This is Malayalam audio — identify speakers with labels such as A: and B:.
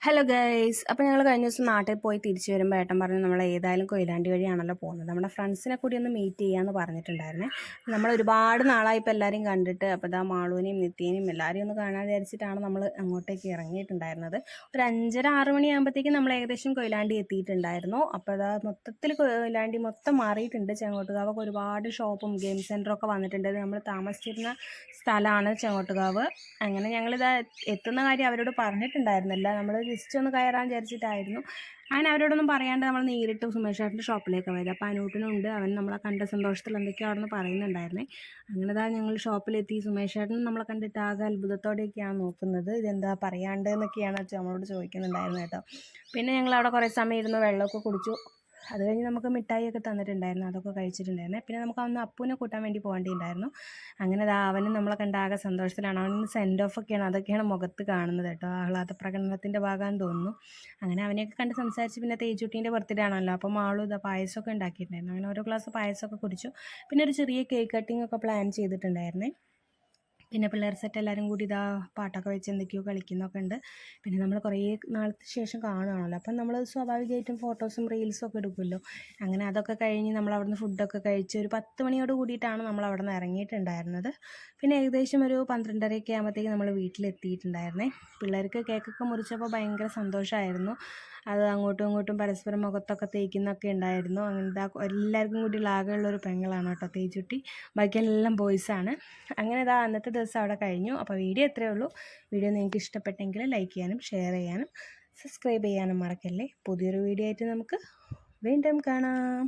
A: ഹലോ ഗൈസ്, അപ്പോൾ ഞങ്ങൾ കഴിഞ്ഞ ദിവസം നാട്ടിൽ പോയി തിരിച്ചു വരുമ്പോൾ ഏട്ടൻ പറഞ്ഞു നമ്മൾ ഏതായാലും കൊയിലാണ്ടി വഴിയാണല്ലോ പോകുന്നത്, നമ്മുടെ ഫ്രണ്ട്സിനെ കൂടി ഒന്ന് മീറ്റ് ചെയ്യാമെന്ന് പറഞ്ഞിട്ടുണ്ടായിരുന്നേ. നമ്മൾ ഒരുപാട് നാളായി ഇപ്പോൾ എല്ലാവരെയും കണ്ടിട്ട്, അപ്പോൾ ഇതാ മാളുവിനെയും നിത്യേനെയും എല്ലാവരെയും ഒന്ന് കാണാൻ വിചാരിച്ചിട്ടാണ് നമ്മൾ അങ്ങോട്ടേക്ക് ഇറങ്ങിയിട്ടുണ്ടായിരുന്നത്. ഒരു 5:30-6 മണിയാകുമ്പോഴത്തേക്കും നമ്മൾ ഏകദേശം കൊയിലാണ്ടി എത്തിയിട്ടുണ്ടായിരുന്നു. അപ്പോൾ അതാ മൊത്തത്തിൽ കൊയിലാണ്ടി മൊത്തം മാറിയിട്ടുണ്ട്. ചെങ്ങോട്ടുകാവൊക്കെ ഒരുപാട് ഷോപ്പും ഗെയിം സെൻറ്ററൊക്കെ വന്നിട്ടുണ്ട്. നമ്മൾ താമസിച്ചിരുന്ന സ്ഥലമാണ് ചെങ്ങോട്ടുകാവ്. അങ്ങനെ ഞങ്ങളിതാ എത്തുന്ന കാര്യം അവരോട് പറഞ്ഞിട്ടുണ്ടായിരുന്നില്ല. നമ്മൾ ജസ്റ്റ് ഒന്ന് കയറാൻ വിചാരിച്ചിട്ടായിരുന്നു. അങ്ങനെ അവരോടൊന്നും പറയാണ്ട് നമ്മൾ നേരിട്ട് സുമേഷ് ചേട്ടൻ്റെ ഷോപ്പിലേക്ക് പോയത്. അപ്പോൾ അനൂട്ടിനുണ്ട്, അവൻ നമ്മളെ കണ്ട സന്തോഷത്തിൽ എന്തൊക്കെയോ അവിടെ നിന്ന് പറയുന്നുണ്ടായിരുന്നേ. അങ്ങനെ ഇതാ ഞങ്ങൾ ഷോപ്പിലെത്തി. സുമേഷ് ചേട്ടൻ നമ്മളെ കണ്ടിട്ട് ആകെ അത്ഭുതത്തോടെയൊക്കെയാണ് നോക്കുന്നത്. ഇതെന്താ പറയാണ്ട് എന്നൊക്കെയാണ് നമ്മളോട് ചോദിക്കുന്നുണ്ടായിരുന്നത് കേട്ടോ. പിന്നെ ഞങ്ങൾ അവിടെ കുറേ സമയം ഇരുന്ന് വെള്ളമൊക്കെ കുടിച്ചു. അത് കഴിഞ്ഞ് നമുക്ക് മിഠായിയൊക്കെ തന്നിട്ടുണ്ടായിരുന്നു, അതൊക്കെ കഴിച്ചിട്ടുണ്ടായിരുന്നു. പിന്നെ നമുക്ക് അന്ന് അപ്പൂനെ കൂട്ടാൻ വേണ്ടി പോകേണ്ടിയിട്ടുണ്ടായിരുന്നു. അങ്ങനെ അവനും നമ്മളെ കണ്ട ആകെ സന്തോഷത്തിലാണ്. അവന് സെൻഡ് ഓഫ് ഒക്കെയാണ്, അതൊക്കെയാണ് മുഖത്ത് കാണുന്നത് കേട്ടോ. ആഹ്ലാദ പ്രകടനത്തിൻ്റെ ഭാഗമാണെന്ന് തോന്നുന്നു. അങ്ങനെ അവനെയൊക്കെ കണ്ട് സംസാരിച്ച് പിന്നെ തേജുട്ടീൻ്റെ ബർത്ത്ഡേ ആണല്ലോ, അപ്പം ആളും ഇതാ പായസമൊക്കെ ഉണ്ടാക്കിയിട്ടുണ്ടായിരുന്നു. അങ്ങനെ ഓരോ ഗ്ലാസ് പായസമൊക്കെ കുടിച്ചു. പിന്നെ ഒരു ചെറിയ കേക്ക് കട്ടിംഗ് ഒക്കെ പ്ലാൻ ചെയ്തിട്ടുണ്ടായിരുന്നേ. പിന്നെ പിള്ളേർ സെറ്റ് എല്ലാവരും കൂടി ഇതാ പാട്ടൊക്കെ വെച്ച് എന്തൊക്കെയോ കളിക്കുന്നൊക്കെ ഉണ്ട്. പിന്നെ നമ്മൾ കുറേ നാളത്തെ ശേഷം കാണുകയാണല്ലോ, അപ്പം നമ്മൾ സ്വാഭാവികമായിട്ടും ഫോട്ടോസും റീൽസും ഒക്കെ എടുക്കുമല്ലോ. അങ്ങനെ അതൊക്കെ കഴിഞ്ഞ് നമ്മൾ അവിടുന്ന് ഫുഡൊക്കെ കഴിച്ച് ഒരു 10 മണിയോട് കൂടിയിട്ടാണ് നമ്മൾ അവിടെ നിന്ന് ഇറങ്ങിയിട്ടുണ്ടായിരുന്നത്. പിന്നെ ഏകദേശം ഒരു 12:30 ആകുമ്പോഴത്തേക്ക് നമ്മൾ വീട്ടിലെത്തിയിട്ടുണ്ടായിരുന്നേ. പിള്ളേർക്ക് കേക്കൊക്കെ മുറിച്ചപ്പോൾ ഭയങ്കര സന്തോഷമായിരുന്നു. അത് അങ്ങോട്ടും ഇങ്ങോട്ടും പരസ്പരം മുഖത്തൊക്കെ തേക്കുന്നൊക്കെ ഉണ്ടായിരുന്നു. അങ്ങനത്തെ എല്ലാവർക്കും കൂടി ആകെയുള്ളൊരു പെങ്ങളാണ് കേട്ടോ തേജുട്ടി. ബാക്കിയെല്ലാം ബോയ്സാണ്. അങ്ങനെ ഇതാ അന്നത്തെ ദിവസം അവിടെ കഴിഞ്ഞു. അപ്പോൾ വീഡിയോ എത്രയേ ഉള്ളൂ. വീഡിയോ നിങ്ങൾക്ക് ഇഷ്ടപ്പെട്ടെങ്കിൽ ലൈക്ക് ചെയ്യാനും ഷെയർ ചെയ്യാനും സബ്സ്ക്രൈബ് ചെയ്യാനും മറക്കല്ലേ. പുതിയൊരു വീഡിയോ ആയിട്ട് നമുക്ക് വീണ്ടും കാണാം.